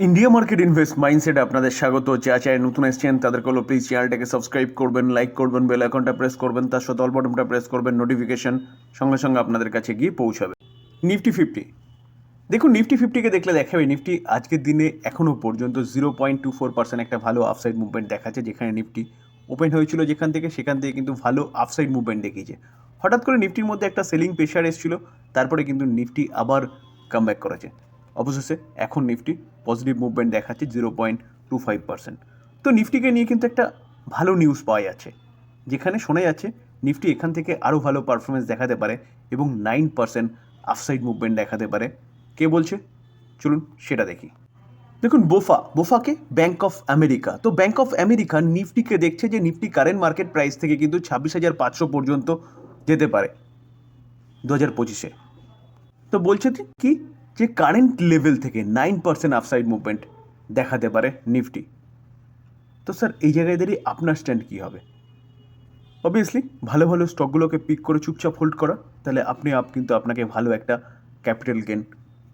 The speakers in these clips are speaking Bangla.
ইন্ডিয়া মার্কেট ইনভেস্ট মাইন্ডসেটে আপনাদের স্বাগত। যা চাই নতুন এসেছেন তাদেরকে হলো প্লিজ চ্যানেলটাকে সাবস্ক্রাইব করবেন, লাইক করবেন, বেল আইকনটা প্রেস করবেন, তার সাথে অল বাটনটা প্রেস করবেন, নোটিফিকেশন সঙ্গে সঙ্গে আপনাদের কাছে গিয়ে পৌঁছাবে। নিফটি ফিফটি দেখুন, নিফটি ফিফটিকে দেখলে দেখাবে নিফটি আজকের দিনে এখনও পর্যন্ত 0.24% একটা ভালো আফসাইড মুভমেন্ট দেখাচ্ছে। যেখানে নিফটি ওপেন হয়েছিল সেখান থেকে কিন্তু ভালো আফসাইড মুভমেন্ট দেখিয়েছে। হঠাৎ করে নিফটির মধ্যে একটা সেলিং প্রেশার এসেছিল, তারপরে কিন্তু নিফটি আবার কামব্যাক করেছে। অবশেষে এখন নিফটি পজিটিভ মুভমেন্ট দেখাচ্ছে 0.25%। তো নিফটিকে নিয়ে কিন্তু একটা ভালো নিউজ পাওয়া যাচ্ছে, যেখানে শোনা যাচ্ছে নিফটি এখান থেকে আরও ভালো পারফরমেন্স দেখাতে পারে এবং 9% আফসাইড মুভমেন্ট দেখাতে পারে। কে বলছে চলুন সেটা দেখি। দেখুন, বোফাকে ব্যাঙ্ক অফ আমেরিকা, তো ব্যাঙ্ক অফ আমেরিকা নিফটিকে দেখছে যে নিফটি কারেন্ট মার্কেট প্রাইস থেকে কিন্তু 26,500 পর্যন্ত যেতে পারে 2025-এ। তো বলছে কি যে কারেন্ট লেভেল থেকে 9% আফসাইড মুভমেন্ট দেখাতে পারে নিফটি। তো স্যার এই জায়গায় দাঁড়িয়ে আপনার স্ট্যান্ড কী হবে? অবভিয়াসলি ভালো ভালো স্টকগুলোকে পিক করে চুপচাপ হোল্ড করা, তাহলে কিন্তু আপনাকে ভালো একটা ক্যাপিটাল গেন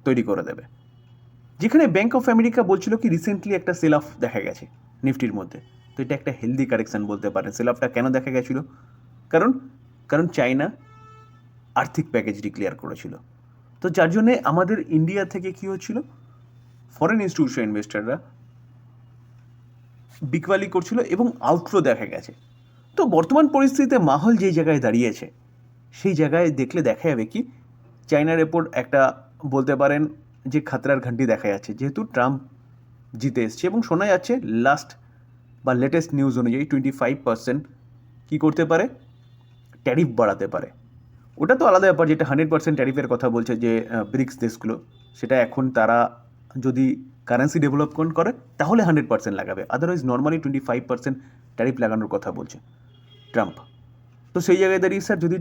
তৈরি করে দেবে। যেখানে ব্যাঙ্ক অফ আমেরিকা বলছিল কি রিসেন্টলি একটা সেল অফ দেখা গেছে নিফটির মধ্যে, তো এটা একটা হেলদি কারেকশন বলতে পারেন। সেল অফটা কেন দেখা গেছিলো? কারণ চায়না আর্থিক প্যাকেজ ডিক্লেয়ার করেছিল, তো যার জন্যে আমাদের ইন্ডিয়া থেকে কী হচ্ছিল, ফরেন ইনস্টিটিউশন ইনভেস্টাররা বিকওয়ালি করছিল এবং আউটফ্লো দেখা গেছে। তো বর্তমান পরিস্থিতিতে মাহল যেই জায়গায় দাঁড়িয়েছে সেই জায়গায় দেখলে দেখা যাবে কি চায়নার এরপর একটা বলতে পারেন যে খাতরার ঘন্টি দেখা যাচ্ছে, যেহেতু ট্রাম্প জিতে এসছে এবং শোনা যাচ্ছে লাস্ট বা লেটেস্ট নিউজ অনুযায়ী 25% কী করতে পারে, ট্যারিফ বাড়াতে পারে। ওটা তো আলাদা ব্যাপার, যেটা 100% ট্যারিফের কথা বলছে যে ব্রিক্স দেশগুলো, সেটা এখন তারা যদি কারেন্সি ডেভেলপমেন্ট করে তাহলে 100% লাগাবে, আদারওয়াইজ নর্মালি 25% ট্যারিফ লাগানোর কথা বলছে ট্রাম্প। তো সেই জায়গায় দাঁড়িয়ে স্যার যদি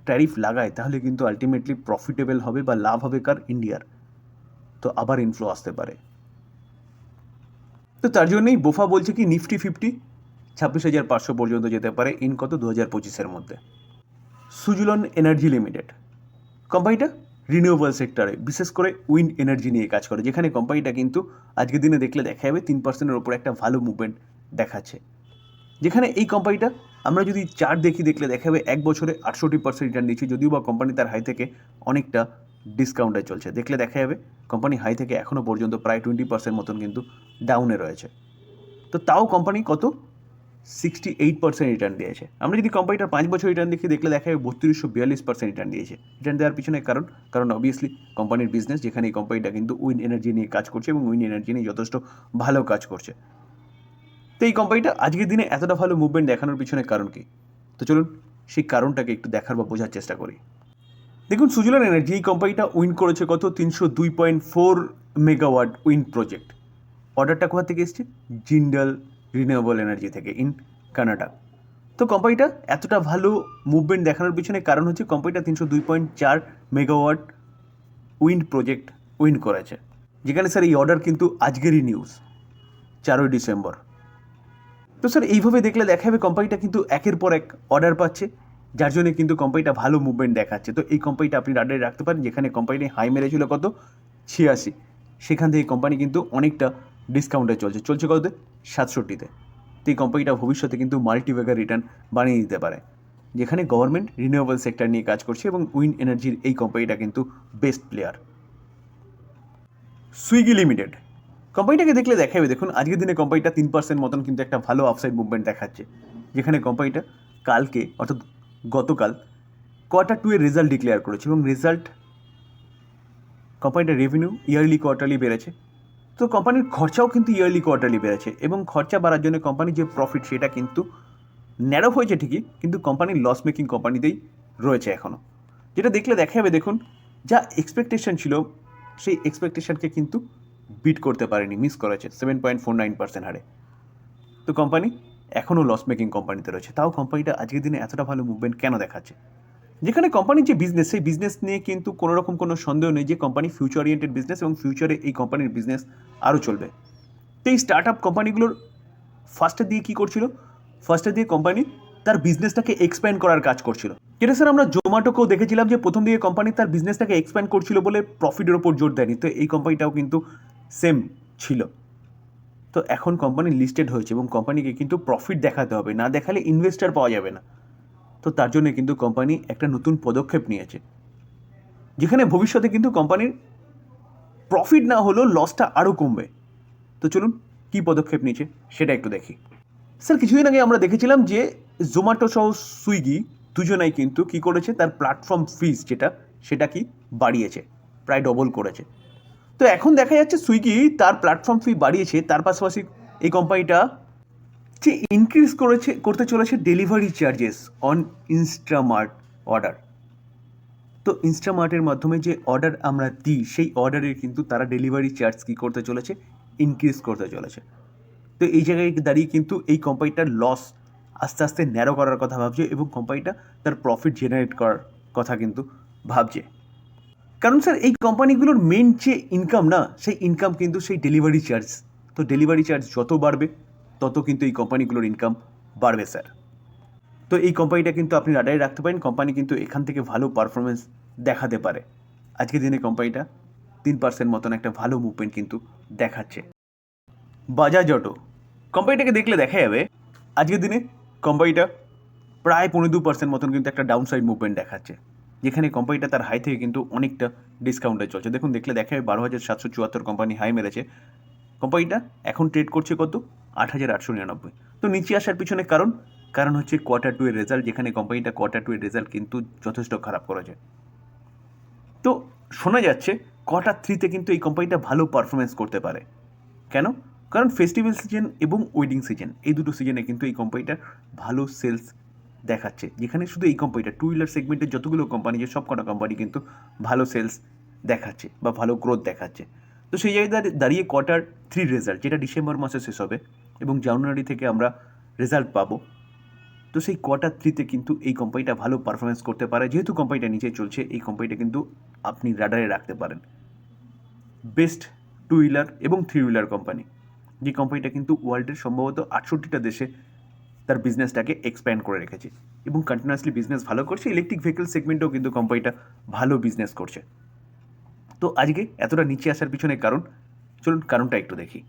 ট্যারিফ লাগায় তাহলে কিন্তু আলটিমেটলি প্রফিটেবল হবে বা লাভ হবে কার, ইন্ডিয়ার। তো আবার ইনফ্লো আসতে পারে। তো তার জন্যই বোফা বলছে কি নিফটি ফিফটি 26,500 পর্যন্ত যেতে পারে ইন কত 2025-এর মধ্যে। সুজলন এনার্জি লিমিটেড কোম্পানিটা রিনিউয়েবল সেক্টরে, বিশেষ করে উইন্ড এনার্জি নিয়ে কাজ করে, যেখানে কোম্পানিটা কিন্তু আজকের দিনে দেখলে দেখা যাবে 3%-এর ওপর একটা ভালো মুভমেন্ট দেখাচ্ছে। যেখানে এই কোম্পানিটা আমরা যদি চার্ট দেখলে দেখা যাবে 1 বছরে 68% রিটার্ন দিচ্ছে, যদিও বা কোম্পানি তার হাই থেকে অনেকটা ডিসকাউন্টে চলছে। দেখলে দেখা যাবে কোম্পানি হাই থেকে এখনও পর্যন্ত প্রায় 20% মতন কিন্তু ডাউনে রয়েছে। তো তাও কোম্পানি কত 68% রিটার্ন দিয়েছে। আমরা যদি কোম্পানিটার 5 বছর রিটার্ন দেখলে দেখা যাবে 3242% রিটার্ন দিয়েছে। রিটার্ন দেওয়ার পিছনে কারণ অবভিয়াসলি কোম্পানির বিজনেস, যেখানে এই কোম্পানিটা কিন্তু উইন্ড এনার্জি নিয়ে কাজ করছে এবং উইন্ড এনার্জি নিয়ে যথেষ্ট ভালো কাজ করছে। তো এই কোম্পানিটা আজকের দিনে এতটা ভালো মুভমেন্ট দেখানোর পিছনে কারণ কি? তো চলুন সেই কারণটাকে একটু দেখার বা বোঝার চেষ্টা করি। দেখুন, সুজলন এনার্জি এই কোম্পানিটা উইন করেছে কত 302.4 মেগাওয়াট উইন্ড প্রজেক্ট। অর্ডারটা কোথা থেকে এসছে? জিন্ডাল রিনিউয়েবল এনার্জি থেকে ইন কানাডা। তো কোম্পানিটা এতটা ভালো মুভমেন্ট দেখানোর পিছনে কারণ হচ্ছে কোম্পানিটা 302.4 মেগাওয়াট উইন্ড প্রজেক্ট উইন করেছে। যেখানে স্যার এই অর্ডার কিন্তু আজকেরই নিউজ, 4ই ডিসেম্বর। তো স্যার এইভাবে দেখলে দেখা যাবে কোম্পানিটা কিন্তু একের পর এক অর্ডার পাচ্ছে, যার জন্য কিন্তু কোম্পানিটা ভালো মুভমেন্ট দেখাচ্ছে। তো এই কোম্পানিটা আপনি রাডারে রাখতে পারেন, যেখানে কোম্পানি হাই মেরেছিল কত 86, সেখান থেকে কোম্পানি কিন্তু অনেকটা ডিসকাউন্টে চলছে কততে 67-তে। তো এই কোম্পানিটা ভবিষ্যতে কিন্তু মাল্টিব্যাগার রিটার্ন বানিয়ে দিতে পারে, যেখানে গভর্নমেন্ট রিনিউয়েবল সেক্টর নিয়ে কাজ করছে এবং উইন্ড এনার্জির এই কোম্পানিটা কিন্তু বেস্ট প্লেয়ার। সুইগি লিমিটেড কোম্পানিটাকে দেখলে দেখাবে, দেখুন আজকের দিনে কোম্পানিটা 3% মতন কিন্তু একটা ভালো আপসাইড মুভমেন্ট দেখাচ্ছে। যেখানে কোম্পানিটা কালকে অর্থাৎ গতকাল Q2 এর রেজাল্ট ডিক্লেয়ার করেছে এবং রেজাল্ট কোম্পানিটার রেভিনিউ ইয়ারলি কোয়ার্টারলি বেড়েছে। তো কোম্পানির খরচাও কিন্তু ইয়ারলি কোয়ার্টারলি বেড়েছে এবং খরচা বাড়ার জন্য কোম্পানির যে প্রফিট সেটা কিন্তু ন্যারো হয়েছে ঠিকই, কিন্তু কোম্পানির লস মেকিং কোম্পানিতেই রয়েছে এখনও। যেটা দেখলে দেখা যাবে, দেখুন যা এক্সপেকটেশন ছিল সেই এক্সপেকটেশনকে কিন্তু বিট করতে পারেনি, মিস করেছে 7.49% হারে। তো কোম্পানি এখনও লস মেকিং কোম্পানিতে রয়েছে, তাও কোম্পানিটা আজকের দিনে এতটা ভালো মুভমেন্ট কেন দেখাচ্ছে? যেখানে কোম্পানির যে বিজনেস, সেই বিজনেস নিয়ে কিন্তু কোনো রকম কোনো সন্দেহ নেই যে কোম্পানি ফিউচার ওরিয়েন্টেড বিজনেস এবং ফিউচারে এই কোম্পানির বিজনেস আরও চলবে। তো এই স্টার্ট আপ কোম্পানিগুলোর ফার্স্টের দিয়ে কী করছিল? ফার্স্টের দিয়ে কোম্পানি তার বিজনেসটাকে এক্সপ্যান্ড করার কাজ করছিল। যেটা স্যার আমরা জোম্যাটোকেও দেখেছিলাম যে প্রথম দিকে কোম্পানি তার বিজনেসটাকে এক্সপ্যান্ড করছিল বলে প্রফিটের ওপর জোর দেয়নি। তো এই কোম্পানিটাও কিন্তু সেম ছিল। তো এখন কোম্পানি লিস্টেড হয়েছে এবং কোম্পানিকে কিন্তু প্রফিট দেখাতে হবে, না দেখালে ইনভেস্টার পাওয়া যাবে না। তো তার জন্য কিন্তু কোম্পানি একটা নতুন পদক্ষেপ নিয়েছে, যেখানে ভবিষ্যতে কিন্তু কোম্পানির প্রফিট না হলেও লসটা আরও কমবে। তো চলুন কী পদক্ষেপ নিয়েছে সেটা একটু দেখি। স্যার, কিছুদিন আগে আমরা দেখেছিলাম যে জোম্যাটো সহ সুইগি দুজনাই কিন্তু কী করেছে, তার প্ল্যাটফর্ম ফিস সেটা কি বাড়িয়েছে, প্রায় ডবল করেছে। তো এখন দেখা যাচ্ছে সুইগি তার প্ল্যাটফর্ম ফি বাড়িয়েছে, তার পাশাপাশি এই কোম্পানিটা যে করতে চলেছে delivery charges on Instamart order. তো ইনস্টামার্টের মাধ্যমে যে অর্ডার আমরা দিই, সেই অর্ডারের কিন্তু তারা ডেলিভারি চার্জ কী করতে চলেছে, ইনক্রিজ করতে চলেছে। তো এই জায়গায় দাঁড়িয়ে কিন্তু এই কোম্পানিটার লস আস্তে আস্তে ন্যারো করার কথা ভাবছে এবং কোম্পানিটা তার প্রফিট জেনারেট করার কথা কিন্তু ভাবছে। কারণ স্যার, এই কোম্পানিগুলোর মেন যে ইনকাম না, সেই ইনকাম কিন্তু সেই ডেলিভারি চার্জ। তো ডেলিভারি চার্জ যত বাড়বে তত কিন্তু এই কোম্পানিগুলোর ইনকাম বাড়বে স্যার। তো এই কোম্পানিটা কিন্তু আপনি রাডারে রাখতে পারেন, কোম্পানি কিন্তু এখান থেকে ভালো পারফরমেন্স দেখাতে পারে। আজকের দিনে কোম্পানিটা 3% মতন একটা ভালো মুভমেন্ট কিন্তু দেখাচ্ছে। বাজাজ অটো কোম্পানিটাকে দেখলে দেখা যাবে আজকের দিনে কোম্পানিটা প্রায় 2% মতন কিন্তু একটা ডাউন সাইড মুভমেন্ট দেখাচ্ছে, যেখানে কোম্পানিটা তার হাই থেকে কিন্তু অনেকটা ডিসকাউন্টে চলছে। দেখলে দেখা যাবে 12,774 কোম্পানি হাই মেরেছে। কোম্পানিটা এখন ট্রেড করছে কত, 8,899। তো নিচে আসার পিছনে কারণ হচ্ছে Q2 এর রেজাল্ট, যেখানে কোম্পানিটা Q2 এর রেজাল্ট কিন্তু যথেষ্ট খারাপ করেছে। তো শোনা যাচ্ছে Q3 কিন্তু এই কোম্পানিটা ভালো পারফরমেন্স করতে পারে। কেন? কারণ ফেস্টিভ্যাল সিজন এবং ওয়েডিং সিজন, এই দুটো সিজনে কিন্তু এই কোম্পানিটার ভালো সেলস দেখাচ্ছে, যেখানে শুধু এই কোম্পানিটা টু হুইলার সেগমেন্টের যতগুলো কোম্পানি, যে সব কটা কোম্পানি কিন্তু ভালো সেলস দেখাচ্ছে বা ভালো গ্রোথ দেখাচ্ছে। তো সেই জায়গায় দাঁড়িয়ে Q3 রেজাল্ট, যেটা ডিসেম্বর মাসে শেষ হবে এবং জানুয়ারি থেকে আমরা রেজাল্ট পাবো, তো সেই Q3 কিন্তু এই কোম্পানিটা ভালো পারফরমেন্স করতে পারে। যেহেতু কোম্পানিটা নিচে চলছে, এই কোম্পানিটা কিন্তু আপনি রাডারে রাখতে পারেন। বেস্ট টু হুইলার এবং থ্রি হুইলার কোম্পানি, যে কোম্পানিটা কিন্তু ওয়ার্ল্ডের সম্ভবত 68টা দেশে তার বিজনেসটাকে এক্সপ্যান্ড করে রেখেছে এবং কন্টিনিউয়াসলি বিজনেস ভালো করছে। ইলেকট্রিক ভেহিকল সেগমেন্টেও কিন্তু কোম্পানিটা ভালো বিজনেস করছে। তো আজকে এতটা নিচে আসার পিছনে চলুন কারণটা একটু দেখি।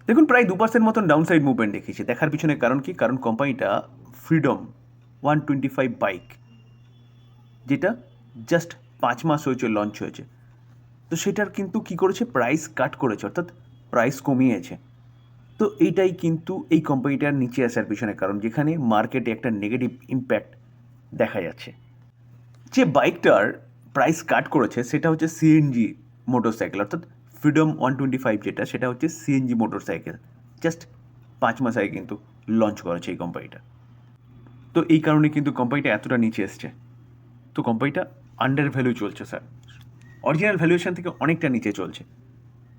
দেখুন, প্রায় 2% মতন ডাউন সাইড মুভমেন্ট দেখিয়েছে। দেখার পিছনে কারণ কি? কারণ কোম্পানিটা ফ্রিডম 125 বাইক, যেটা জাস্ট 5 মাস হয়েছে লঞ্চ হয়েছে, তো সেটার কিন্তু কী করেছে, প্রাইস কাট করেছে, অর্থাৎ প্রাইস কমিয়েছে। তো এইটাই কিন্তু এই কোম্পানিটার নিচে আসার পিছনে কারণ, যেখানে মার্কেটে একটা নেগেটিভ ইম্প্যাক্ট দেখা যাচ্ছে। যে বাইকটার প্রাইস কাট করেছে সেটা হচ্ছে সিএনজি মোটরসাইকেল, অর্থাৎ ফ্রিডম 125 যেটা, সেটা হচ্ছে সিএনজি মোটরসাইকেল। জাস্ট 5 মাস আগে কিন্তু লঞ্চ করেছে এই কোম্পানিটা। তো এই কারণে কিন্তু কোম্পানিটা এতটা নিচে এসছে। তো কোম্পানিটা আন্ডার ভ্যালু চলছে স্যার, অরিজিনাল ভ্যালুয়েশন থেকে অনেকটা নিচে চলছে।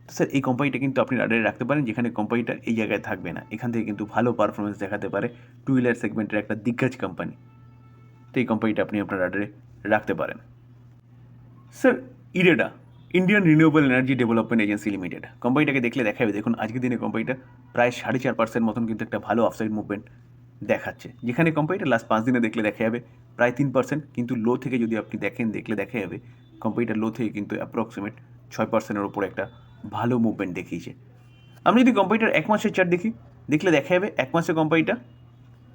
তো স্যার, এই কোম্পানিটা কিন্তু আপনি রাডারে রাখতে পারেন, যেখানে কোম্পানিটা এই জায়গায় থাকবে না, এখান থেকে কিন্তু ভালো পারফরমেন্স দেখাতে পারে। টু হুইলার সেগমেন্টের একটা দিগ্গজ কোম্পানি, তো এই কোম্পানিটা আপনি আপনার রাডারে রাখতে পারেন। Sir, IREDA, Indian renewable energy development agency limited, কোম্পানিটাকে দেখলে দেখা যাবে, দেখুন আজকের দিনে কোম্পানিটা প্রায় 4.5% মতন কিন্তু একটা ভালো অফসাইড মুভমেন্ট দেখাচ্ছে, যেখানে কোম্পানিটা লাস্ট 5 দিনে দেখলে দেখা যাবে প্রায় 3%, কিন্তু লো থেকে যদি আপনি দেখলে দেখা যাবে কোম্পানিটার লো থেকে কিন্তু অ্যাপ্রক্সিমেট 6%-এর ওপরে একটা ভালো মুভমেন্ট দেখিয়েছে। আমি যদি কোম্পানিটার 1 মাসের চার্ট দেখলে দেখা যাবে 1 মাসে কোম্পানিটা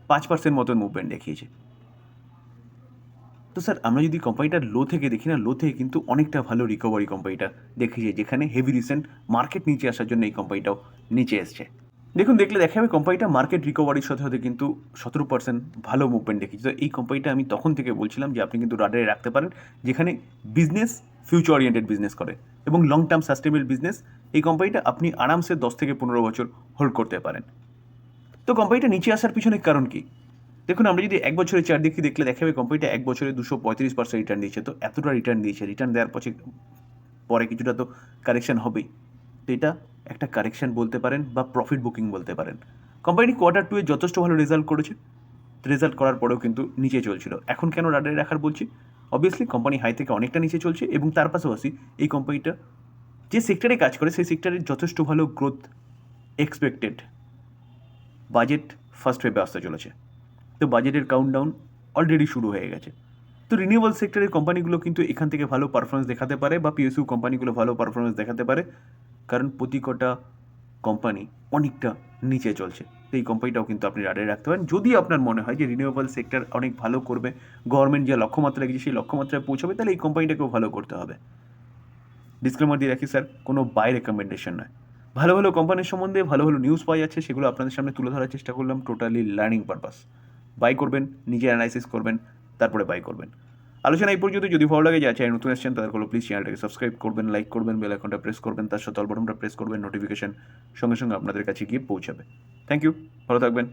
5% মতন মুভমেন্ট দেখিয়েছে। তো স্যার, আমরা যদি কোম্পানিটার লো থেকে দেখি না, লো থেকে কিন্তু অনেকটা ভালো রিকভারি কোম্পানিটা দেখিয়েছে, যেখানে হেভি রিসেন্ট মার্কেট নিচে আসার জন্য এই কোম্পানিটাও নিচে এসছে। দেখলে দেখা যাবে কোম্পানিটা মার্কেট রিকভারির সাথে কিন্তু 17% ভালো মুভমেন্ট দেখিয়েছে। তো এই কোম্পানিটা আমি তখন থেকে বলছিলাম যে আপনি কিন্তু রাডারে রাখতে পারেন, যেখানে বিজনেস ফিউচার ওরিয়েন্টেড বিজনেস করে এবং লং টার্ম সাস্টেনেবল বিজনেস। এই কোম্পানিটা আপনি আরামসে 10 থেকে 15 বছর হোল্ড করতে পারেন। তো কোম্পানিটা নিচে আসার পিছনে কারণ কি? দেখুন, আমরা যদি 1 বছরের চার্ট দেখলে দেখা যাবে কোম্পানিটা 1 বছরে 235% রিটার্ন দিয়েছে। তো এতটা রিটার্ন দিয়েছে, রিটার্ন দেওয়ার পরে কিছুটা তো কারেকশন হবেই। তো এটা একটা কারেকশন বলতে পারেন বা প্রফিট বুকিং বলতে পারেন। কোম্পানি Q2 এ যথেষ্ট ভালো রেজাল্ট করেছে, রেজাল্ট করার পরেও কিন্তু নিচে চলছিল। এখন কেন রাডারে রাখার বলছি? অবভিয়াসলি কোম্পানি হাই থেকে অনেকটা নিচে চলছে এবং তার পাশাপাশি এই কোম্পানিটা যে সেক্টরে কাজ করে সেই সেক্টরের যথেষ্ট ভালো গ্রোথ এক্সপেক্টেড। বাজেট ফার্স্ট ওয়েভে আসতে চলেছে, তো বাজেটের কাউন্টডাউন অলরেডি শুরু হয়ে গেছে। তো রিনিউয়েবল সেক্টরের কোম্পানিগুলো কিন্তু এখান থেকে ভালো পারফরমেন্স দেখাতে পারে বা পিএসইউ কোম্পানিগুলো ভালো পারফরমেন্স দেখাতে পারে, কারণ প্রতি কটা কোম্পানি অনেকটা নিচে চলছে। তো এই কোম্পানিটাও কিন্তু আপনি রাডারে রাখতে পারেন যদি আপনার মনে হয় যে রিনিউয়েবল সেক্টর অনেক ভালো করবে, গভর্নমেন্ট যে লক্ষ্যমাত্রা রেখেছে সেই লক্ষ্যমাত্রায় পৌঁছাবে, তাহলে এই কোম্পানিটাকেও ভালো করতে হবে। ডিসক্লেমার দিয়ে রাখি স্যার, কোনো বাই রেকমেন্ডেশন নয়। ভালো ভালো কোম্পানির সম্বন্ধে ভালো ভালো নিউজ পাওয়া যাচ্ছে, সেগুলো আপনাদের সামনে তুলে ধরার চেষ্টা করলাম, টোটালি লার্নিং পারপাস। বাই করবেন, নিজে অ্যানালাইসিস করবেন, তারপরে বাই করবেন। আলোচনা এই পর্যন্ত। যদি ভালো লাগে যায় নতুন এসেছেন তাদের হলো প্লিজ চ্যানেলটাকে সাবস্ক্রাইব করবেন, লাইক করবেন, বেল আইকনটা প্রেস করবেন, তার সাথে অল বাটনটা প্রেস করবেন, নোটিফিকেশন সঙ্গে সঙ্গে আপনাদের কাছে গিয়ে পৌঁছাবে। থ্যাংক ইউ, ভালো থাকবেন।